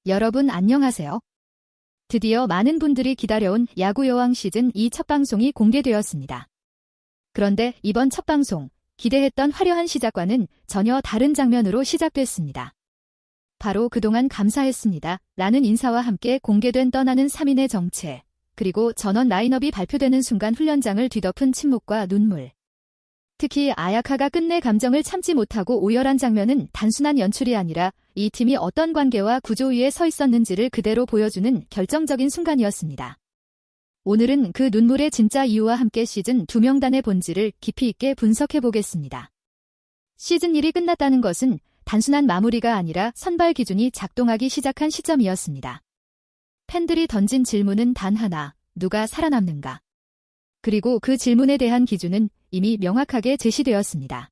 여러분 안녕하세요. 드디어 많은 분들이 기다려온 야구여왕 시즌2 첫 방송이 공개되었습니다. 그런데 이번 첫 방송, 기대했던 화려한 시작과는 전혀 다른 장면으로 시작됐습니다. 바로 그동안 감사했습니다 라는 인사와 함께 공개된 떠나는 3인의 정체, 그리고 전원 라인업이 발표되는 순간 훈련장을 뒤덮은 침묵과 눈물. 특히 아야카가 끝내 감정을 참지 못하고 오열한 장면은 단순한 연출이 아니라 이 팀이 어떤 관계와 구조 위에 서 있었는지를 그대로 보여주는 결정적인 순간이었습니다. 오늘은 그 눈물의 진짜 이유와 함께 시즌2 명단의 본질을 깊이 있게 분석해보겠습니다. 시즌1이 끝났다는 것은 단순한 마무리가 아니라 선발 기준이 작동하기 시작한 시점이었습니다. 팬들이 던진 질문은 단 하나, 누가 살아남는가? 그리고 그 질문에 대한 기준은 이미 명확하게 제시되었습니다.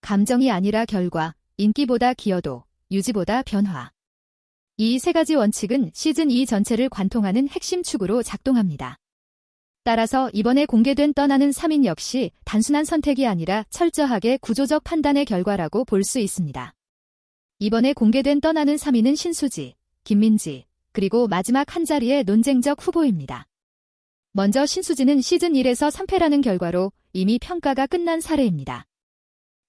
감정이 아니라 결과, 인기보다 기여도, 유지보다 변화. 이 세 가지 원칙은 시즌2 전체를 관통하는 핵심 축으로 작동합니다. 따라서 이번에 공개된 떠나는 3인 역시 단순한 선택이 아니라 철저하게 구조적 판단의 결과라고 볼 수 있습니다. 이번에 공개된 떠나는 3인은 신수지, 김민지, 그리고 마지막 한 자리의 논쟁적 후보입니다. 먼저 신수지는 시즌1에서 3패라는 결과로 이미 평가가 끝난 사례입니다.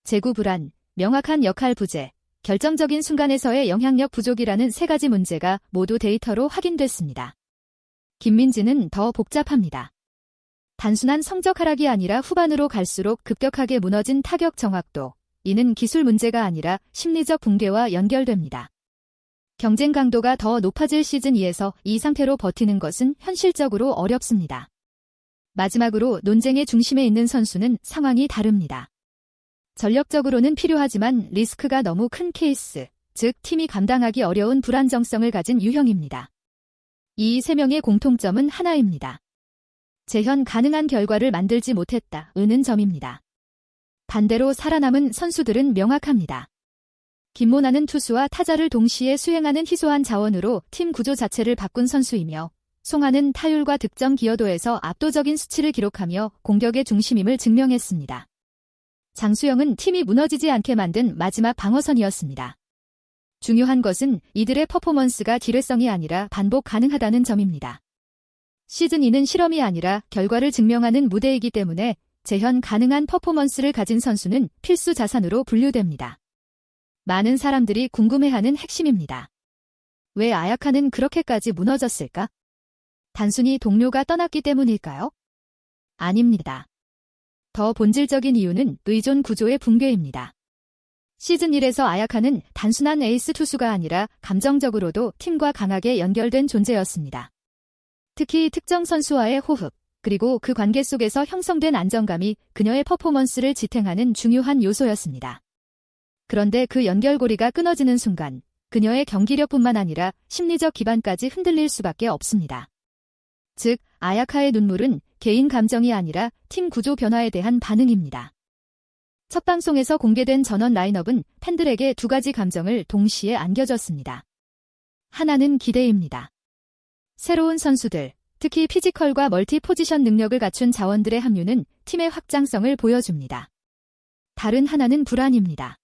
재구 불안, 명확한 역할 부재, 결정적인 순간에서의 영향력 부족이라는 세 가지 문제가 모두 데이터로 확인됐습니다. 김민지는 더 복잡합니다. 단순한 성적 하락이 아니라 후반으로 갈수록 급격하게 무너진 타격 정확도, 이는 기술 문제가 아니라 심리적 붕괴와 연결됩니다. 경쟁 강도가 더 높아질 시즌2에서 이 상태로 버티는 것은 현실적으로 어렵습니다. 마지막으로 논쟁의 중심에 있는 선수는 상황이 다릅니다. 전력적으로는 필요하지만 리스크가 너무 큰 케이스, 즉 팀이 감당하기 어려운 불안정성을 가진 유형입니다. 이 세 명의 공통점은 하나입니다. 재현 가능한 결과를 만들지 못했다는 점입니다. 반대로 살아남은 선수들은 명확합니다. 김모나는 투수와 타자를 동시에 수행하는 희소한 자원으로 팀 구조 자체를 바꾼 선수이며, 송하는 타율과 득점 기여도에서 압도적인 수치를 기록하며 공격의 중심임을 증명했습니다. 장수영은 팀이 무너지지 않게 만든 마지막 방어선이었습니다. 중요한 것은 이들의 퍼포먼스가 기뢰성이 아니라 반복 가능하다는 점입니다. 시즌2는 실험이 아니라 결과를 증명하는 무대이기 때문에 재현 가능한 퍼포먼스를 가진 선수는 필수 자산으로 분류됩니다. 많은 사람들이 궁금해하는 핵심입니다. 왜 아야카는 그렇게까지 무너졌을까? 단순히 동료가 떠났기 때문일까요? 아닙니다. 더 본질적인 이유는 의존 구조의 붕괴입니다. 시즌1에서 아야카는 단순한 에이스 투수가 아니라 감정적으로도 팀과 강하게 연결된 존재였습니다. 특히 특정 선수와의 호흡, 그리고 그 관계 속에서 형성된 안정감이 그녀의 퍼포먼스를 지탱하는 중요한 요소였습니다. 그런데 그 연결고리가 끊어지는 순간 그녀의 경기력뿐만 아니라 심리적 기반까지 흔들릴 수밖에 없습니다. 즉, 아야카의 눈물은 개인 감정이 아니라 팀 구조 변화에 대한 반응입니다. 첫 방송에서 공개된 전원 라인업은 팬들에게 두 가지 감정을 동시에 안겨줬습니다. 하나는 기대입니다. 새로운 선수들, 특히 피지컬과 멀티 포지션 능력을 갖춘 자원들의 합류는 팀의 확장성을 보여줍니다. 다른 하나는 불안입니다.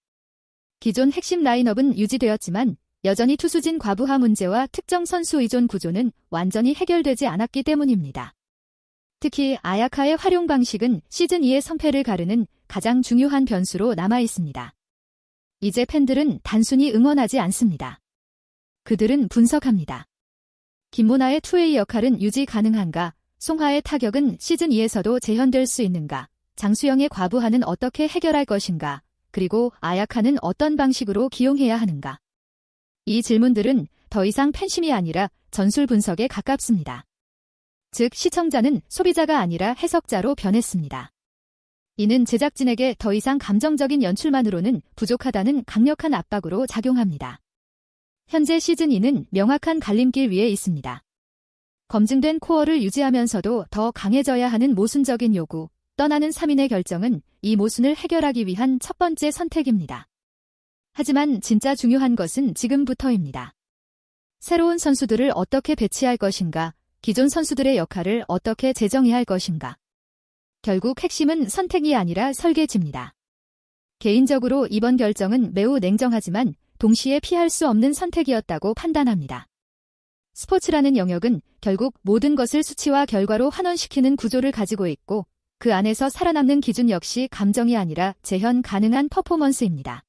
기존 핵심 라인업은 유지되었지만 여전히 투수진 과부하 문제와 특정 선수 의존 구조는 완전히 해결되지 않았기 때문입니다. 특히 아야카의 활용 방식은 시즌2의 성패를 가르는 가장 중요한 변수로 남아 있습니다. 이제 팬들은 단순히 응원하지 않습니다. 그들은 분석합니다. 김모나의 투웨이 역할은 유지 가능한가? 송하의 타격은 시즌2에서도 재현될 수 있는가? 장수영의 과부하는 어떻게 해결할 것인가? 그리고 아야카는 어떤 방식으로 기용해야 하는가? 이 질문들은 더 이상 팬심이 아니라 전술 분석에 가깝습니다. 즉, 시청자는 소비자가 아니라 해석자로 변했습니다. 이는 제작진에게 더 이상 감정적인 연출만으로는 부족하다는 강력한 압박으로 작용합니다. 현재 시즌2는 명확한 갈림길 위에 있습니다. 검증된 코어를 유지하면서도 더 강해져야 하는 모순적인 요구, 떠나는 3인의 결정은 이 모순을 해결하기 위한 첫 번째 선택입니다. 하지만 진짜 중요한 것은 지금부터입니다. 새로운 선수들을 어떻게 배치할 것인가, 기존 선수들의 역할을 어떻게 재정의할 것인가. 결국 핵심은 선택이 아니라 설계지입니다. 개인적으로 이번 결정은 매우 냉정하지만 동시에 피할 수 없는 선택이었다고 판단합니다. 스포츠라는 영역은 결국 모든 것을 수치와 결과로 환원시키는 구조를 가지고 있고 그 안에서 살아남는 기준 역시 감정이 아니라 재현 가능한 퍼포먼스입니다.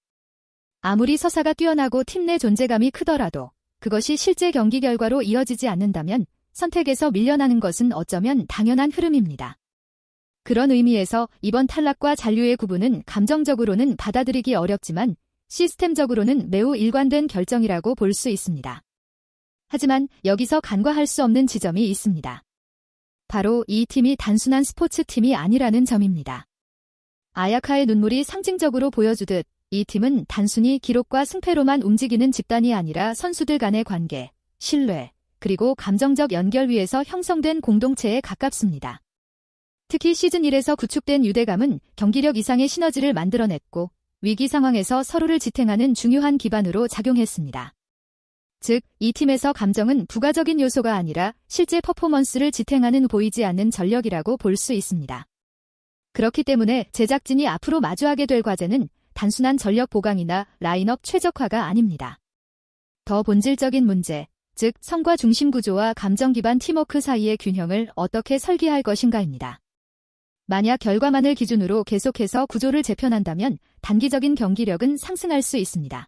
아무리 서사가 뛰어나고 팀 내 존재감이 크더라도 그것이 실제 경기 결과로 이어지지 않는다면 선택에서 밀려나는 것은 어쩌면 당연한 흐름입니다. 그런 의미에서 이번 탈락과 잔류의 구분은 감정적으로는 받아들이기 어렵지만 시스템적으로는 매우 일관된 결정이라고 볼 수 있습니다. 하지만 여기서 간과할 수 없는 지점이 있습니다. 바로 이 팀이 단순한 스포츠팀이 아니라는 점입니다. 아야카의 눈물이 상징적으로 보여주듯 이 팀은 단순히 기록과 승패로만 움직이는 집단이 아니라 선수들 간의 관계, 신뢰, 그리고 감정적 연결 위에서 형성된 공동체에 가깝습니다. 특히 시즌 1에서 구축된 유대감은 경기력 이상의 시너지를 만들어냈고 위기 상황에서 서로를 지탱하는 중요한 기반으로 작용했습니다. 즉, 이 팀에서 감정은 부가적인 요소가 아니라 실제 퍼포먼스를 지탱하는 보이지 않는 전력이라고 볼 수 있습니다. 그렇기 때문에 제작진이 앞으로 마주하게 될 과제는 단순한 전력 보강이나 라인업 최적화가 아닙니다. 더 본질적인 문제, 즉 성과 중심 구조와 감정 기반 팀워크 사이의 균형을 어떻게 설계할 것인가입니다. 만약 결과만을 기준으로 계속해서 구조를 재편한다면 단기적인 경기력은 상승할 수 있습니다.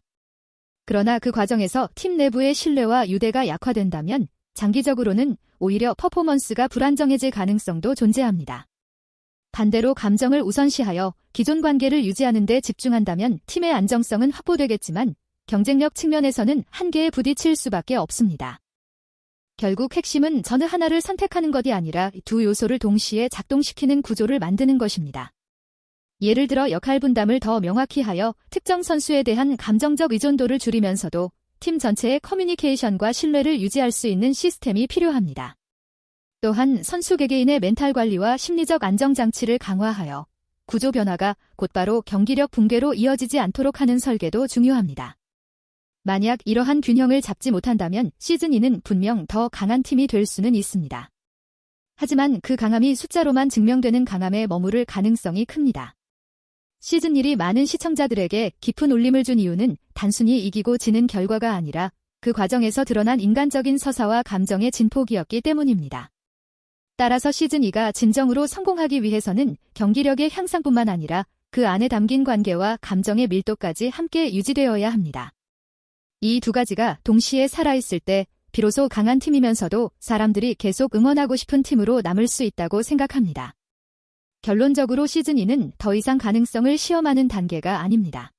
그러나 그 과정에서 팀 내부의 신뢰와 유대가 약화된다면 장기적으로는 오히려 퍼포먼스가 불안정해질 가능성도 존재합니다. 반대로 감정을 우선시하여 기존 관계를 유지하는 데 집중한다면 팀의 안정성은 확보되겠지만 경쟁력 측면에서는 한계에 부딪힐 수밖에 없습니다. 결국 핵심은 어느 하나를 선택하는 것이 아니라 두 요소를 동시에 작동시키는 구조를 만드는 것입니다. 예를 들어 역할 분담을 더 명확히 하여 특정 선수에 대한 감정적 의존도를 줄이면서도 팀 전체의 커뮤니케이션과 신뢰를 유지할 수 있는 시스템이 필요합니다. 또한 선수 개개인의 멘탈 관리와 심리적 안정장치를 강화하여 구조 변화가 곧바로 경기력 붕괴로 이어지지 않도록 하는 설계도 중요합니다. 만약 이러한 균형을 잡지 못한다면 시즌2는 분명 더 강한 팀이 될 수는 있습니다. 하지만 그 강함이 숫자로만 증명되는 강함에 머무를 가능성이 큽니다. 시즌1이 많은 시청자들에게 깊은 울림을 준 이유는 단순히 이기고 지는 결과가 아니라 그 과정에서 드러난 인간적인 서사와 감정의 진폭이었기 때문입니다. 따라서 시즌2가 진정으로 성공하기 위해서는 경기력의 향상뿐만 아니라 그 안에 담긴 관계와 감정의 밀도까지 함께 유지되어야 합니다. 이 두 가지가 동시에 살아있을 때 비로소 강한 팀이면서도 사람들이 계속 응원하고 싶은 팀으로 남을 수 있다고 생각합니다. 결론적으로 시즌2는 더 이상 가능성을 시험하는 단계가 아닙니다.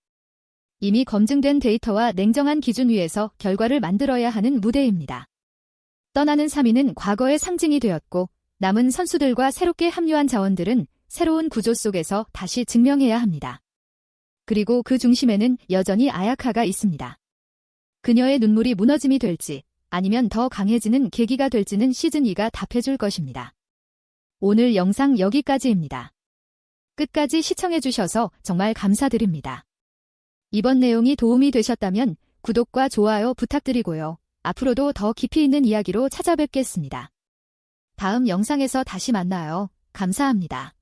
이미 검증된 데이터와 냉정한 기준 위에서 결과를 만들어야 하는 무대입니다. 떠나는 3위는 과거의 상징이 되었고 남은 선수들과 새롭게 합류한 자원들은 새로운 구조 속에서 다시 증명해야 합니다. 그리고 그 중심에는 여전히 아야카가 있습니다. 그녀의 눈물이 무너짐이 될지 아니면 더 강해지는 계기가 될지는 시즌2가 답해줄 것입니다. 오늘 영상 여기까지입니다. 끝까지 시청해주셔서 정말 감사드립니다. 이번 내용이 도움이 되셨다면 구독과 좋아요 부탁드리고요. 앞으로도 더 깊이 있는 이야기로 찾아뵙겠습니다. 다음 영상에서 다시 만나요. 감사합니다.